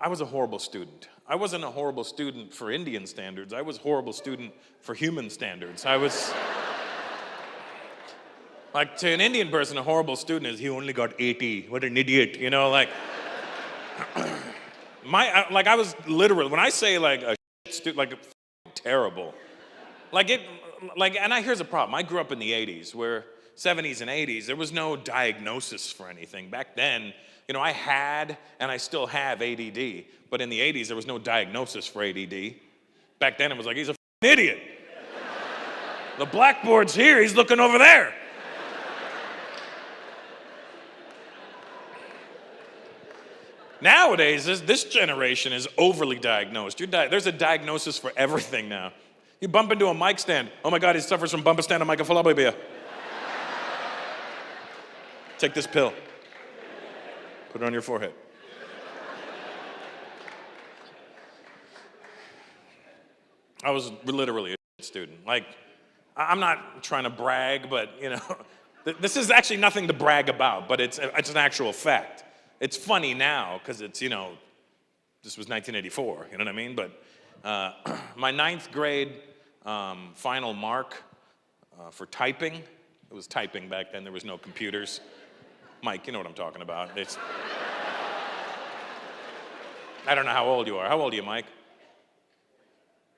I was a horrible student. I wasn't a horrible student for Indian standards. I was a horrible student for human standards. I was, like, to an Indian person, a horrible student is, he only got 80. What an idiot, you know, like. I was literally, when I say like a shit student, like terrible. Here's the problem. I grew up in the 80s, where 70s and 80s, there was no diagnosis for anything. Back then, you know, I had, and I still have ADD, but in the 80s, there was no diagnosis for ADD. Back then, it was like, he's a idiot. The blackboard's here, he's looking over there. Nowadays, this generation is overly diagnosed. There's a diagnosis for everything now. You bump into a mic stand. Oh my God, he suffers from bumper stand mycophobia. Take this pill. Put it on your forehead. I was literally a student. Like, I'm not trying to brag, but you know, this is actually nothing to brag about, but it's an actual fact. It's funny now, because it's, you know, this was 1984, you know what I mean? But my 9th grade final mark for typing, it was typing back then, there was no computers. Mike, you know what I'm talking about. I don't know how old you are. How old are you, Mike?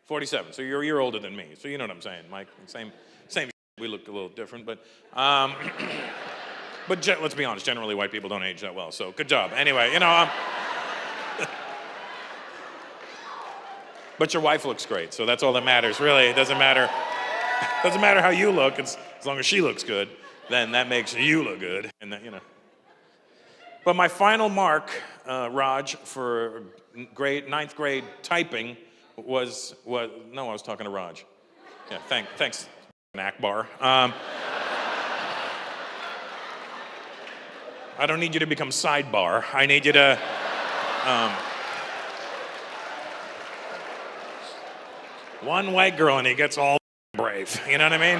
47, so you're a year older than me, so you know what I'm saying, Mike. Same. We look a little different, but let's be honest, generally white people don't age that well, so good job. Anyway, you know, but your wife looks great, so that's all that matters, really. It doesn't matter how you look, as long as she looks good, then that makes you look good, and that, you know. But my final mark, Raj, for 9th grade typing was no, I was talking to Raj. Yeah, thanks, Akbar. I don't need you to become sidebar. I need you to, one white girl and he gets all brave. You know what I mean?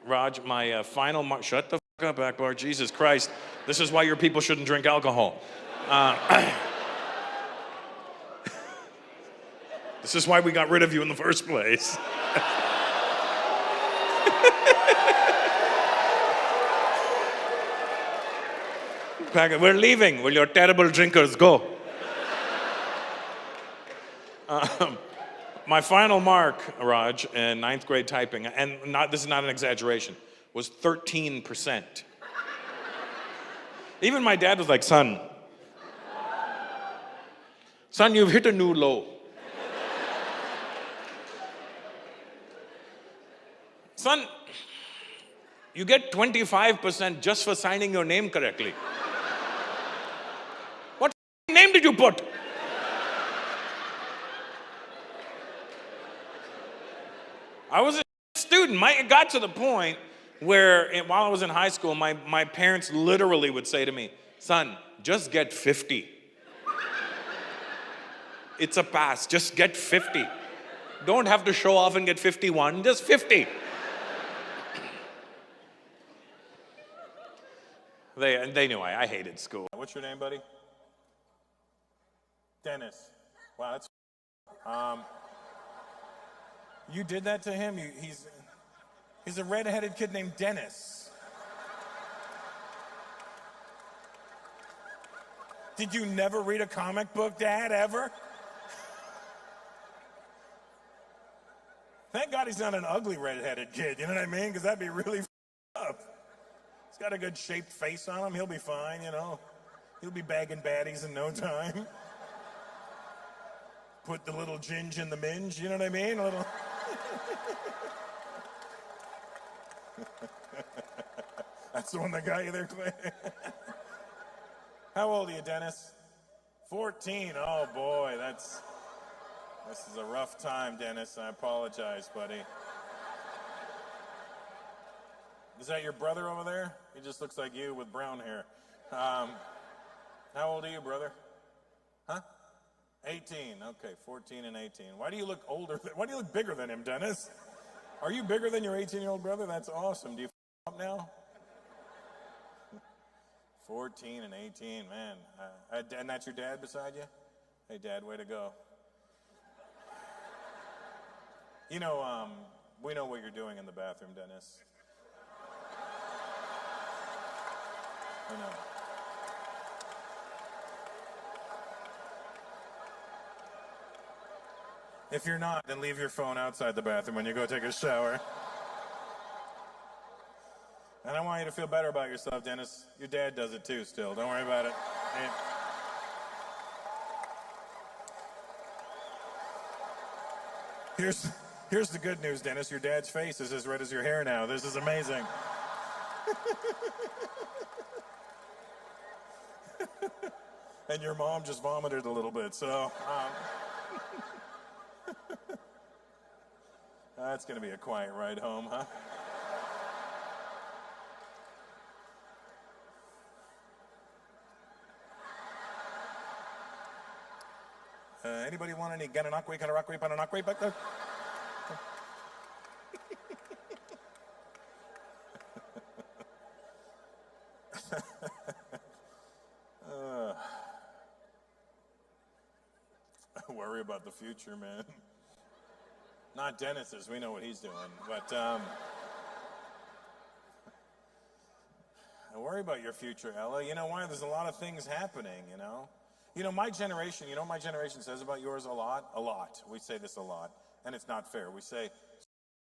Raj, my final mark, shut the fuck up, Akbar, Jesus Christ. This is why your people shouldn't drink alcohol. This is why we got rid of you in the first place. We're leaving. Will your terrible drinkers go? My final mark, Raj, in 9th grade typing, and this is not an exaggeration, was 13%. Even my dad was like, son, you've hit a new low. Son, you get 25% just for signing your name correctly. What name did you put? I was a student. It got to the point where, while I was in high school, my parents literally would say to me, son, just get 50. It's a pass, just get 50. Don't have to show off and get 51, just 50. They knew I hated school. What's your name, buddy? Dennis. Wow, that's... You did that to him? He's a red-headed kid named Dennis. Did you never read a comic book, Dad, ever? Thank God he's not an ugly red-headed kid, you know what I mean? Because that'd be really up. He's got a good shaped face on him, he'll be fine, you know. He'll be bagging baddies in no time. Put the little ginge in the minge, you know what I mean? A little... That's the one that got you there, Clay. How old are you, Dennis? 14. Oh boy, this is a rough time, Dennis. I apologize, buddy. Is that your brother over there? He just looks like you with brown hair. How old are you, brother? Huh? 18. Okay, 14 and 18. Why do you look older? Why do you look bigger than him, Dennis? Are you bigger than your 18-year-old brother? That's awesome. Do you up now? 14 and 18, man. And that's your dad beside you? Hey, Dad, way to go. You know, we know what you're doing in the bathroom, Dennis. I know. If you're not, then leave your phone outside the bathroom when you go take a shower. And I want you to feel better about yourself, Dennis. Your dad does it too still. Don't worry about it. Here's the good news, Dennis. Your dad's face is as red as your hair now. This is amazing. And your mom just vomited a little bit, so... That's going to be a quiet ride home, huh? Anybody want any gananakwe, kanarakwe, pananakwe back there? I worry about the future, man. Not Dennis's, we know what he's doing, but I worry about your future, Ella. You know why? There's a lot of things happening, you know? You know, my generation, you know what my generation says about yours a lot? A lot. We say this a lot, and it's not fair. We say,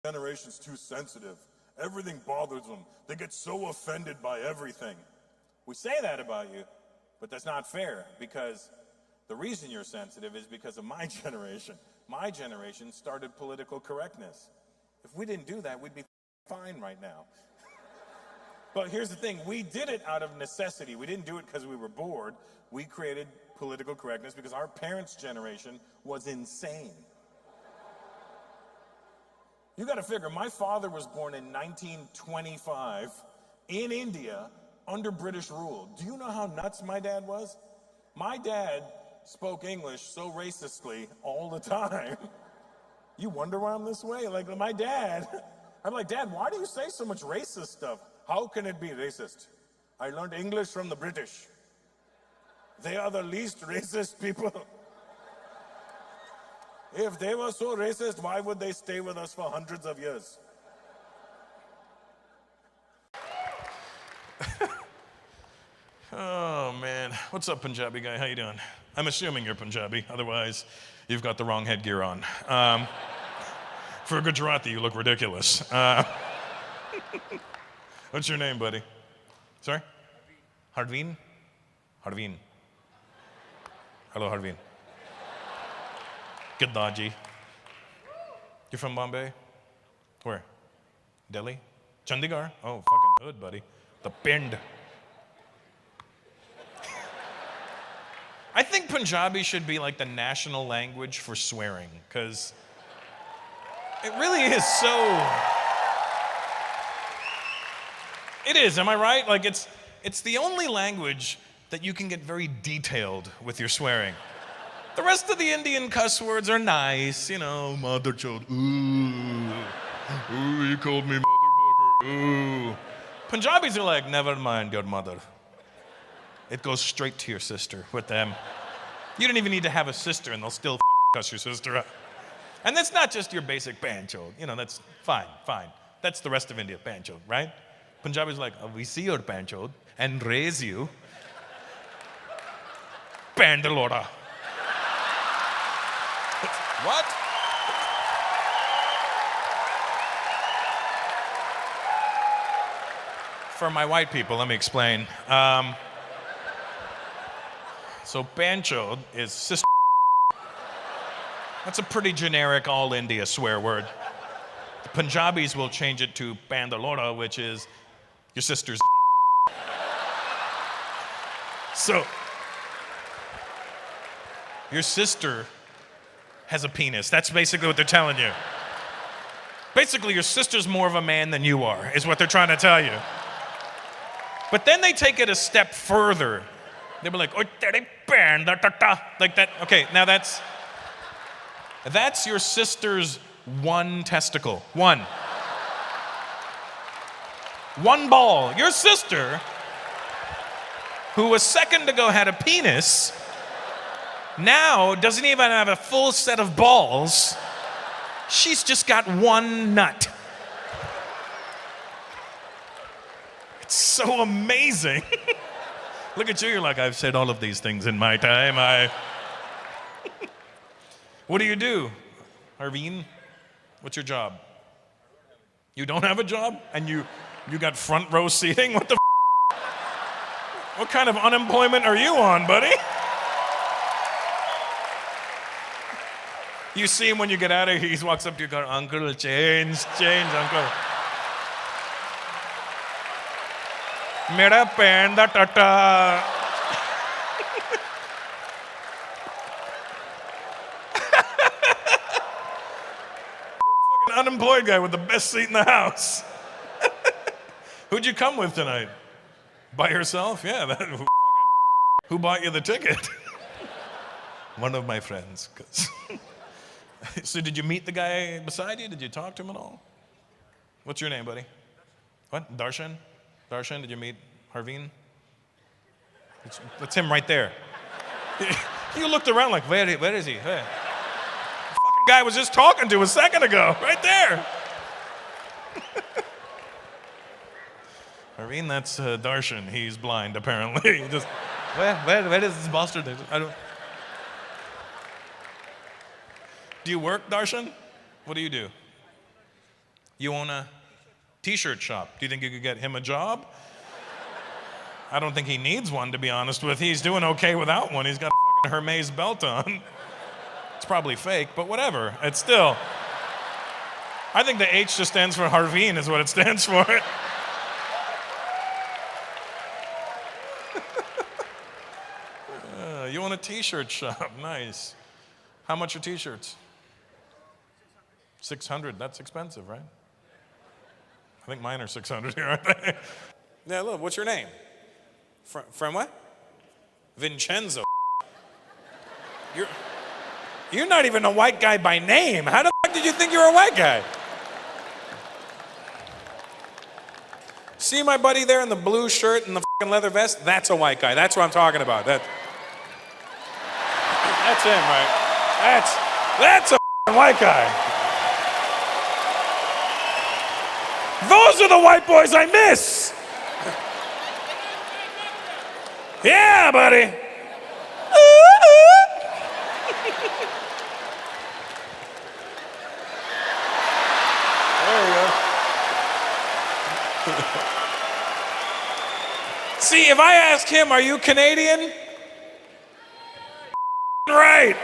generation's too sensitive. Everything bothers them. They get so offended by everything. We say that about you, but that's not fair, because the reason you're sensitive is because of my generation. My generation started political correctness. If we didn't do that, we'd be fine right now. But here's the thing, we did it out of necessity. We didn't do it because we were bored. We created political correctness because our parents' generation was insane. You gotta figure, my father was born in 1925 in India under British rule. Do you know how nuts my dad was? My dad spoke English so racistly all the time. You wonder why I'm this way? Like my dad, I'm like, Dad, why do you say so much racist stuff? How can it be racist? I learned English from the British. They are the least racist people. If they were so racist, why would they stay with us for hundreds of years? Oh, man. What's up, Punjabi guy? How you doing? I'm assuming you're Punjabi. Otherwise, you've got the wrong headgear on. For a Gujarati, you look ridiculous. What's your name, buddy? Sorry? Harveen? Harveen. Hello, Harveen. Gaddaji. You're from Bombay? Where? Delhi? Chandigarh? Oh, fucking hood, buddy. The Pind. I think Punjabi should be like the national language for swearing, because it really is so... It is, am I right? Like it's the only language that you can get very detailed with your swearing. The rest of the Indian cuss words are nice, you know, mother child, ooh, he called me motherfucker, ooh. Punjabis are like, never mind your mother. It goes straight to your sister with them. You don't even need to have a sister and they'll still fucking cuss your sister up. And that's not just your basic banjo, you know, that's fine. That's the rest of India, banjo, right? Punjabi's like, oh, we see your banjo and raise you. Bandalora. What? For my white people, let me explain. So banjo is sister. That's a pretty generic all India swear word. The Punjabis will change it to bandalora, which is your sister's. So, your sister has a penis. That's basically what they're telling you. Basically, your sister's more of a man than you are, is what they're trying to tell you. But then they take it a step further. They were like, like that. Okay, now that's your sister's one testicle. One ball. Your sister who a second ago had a penis, now doesn't even have a full set of balls. She's just got one nut. It's so amazing. Look at you, you're like, I've said all of these things in my time. What do you do, Arvin? What's your job? You don't have a job? And you got front row seating? What the What kind of unemployment are you on, buddy? You see him when you get out of here, he walks up to you, go, Uncle, change, Uncle. Mera pen da tata. Fucking unemployed guy with the best seat in the house. Who'd you come with tonight? By yourself? Yeah. Who bought you the ticket? One of my friends. So did you meet the guy beside you? Did you talk to him at all? What's your name, buddy? What? Darshan? Darshan, did you meet Harveen? That's him right there. You looked around like, where is he? Hey. The fucking guy was just talking to a second ago, right there. Harveen, that's Darshan. He's blind, apparently. Just, where is this bastard? I don't. Do you work, Darshan? What do you do? You own a t-shirt shop. Do you think you could get him a job? I don't think he needs one, to be honest with you. He's doing okay without one. He's got a fucking Hermes belt on. It's probably fake, but whatever. It's still. I think the H just stands for Harveen is what it stands for. You own a t-shirt shop. Nice. How much are t-shirts? 600. That's expensive, right? I think mine are 600 here, aren't they? Yeah, look, what's your name? From what? Vincenzo. You're not even a white guy by name. How the fuck did you think you were a white guy? See my buddy there in the blue shirt and the fucking leather vest? That's a white guy. That's what I'm talking about. That's him, right? That's a fucking white guy. Those are the white boys I miss. Yeah, buddy. There you go. See, if I ask him, are you Canadian? Right.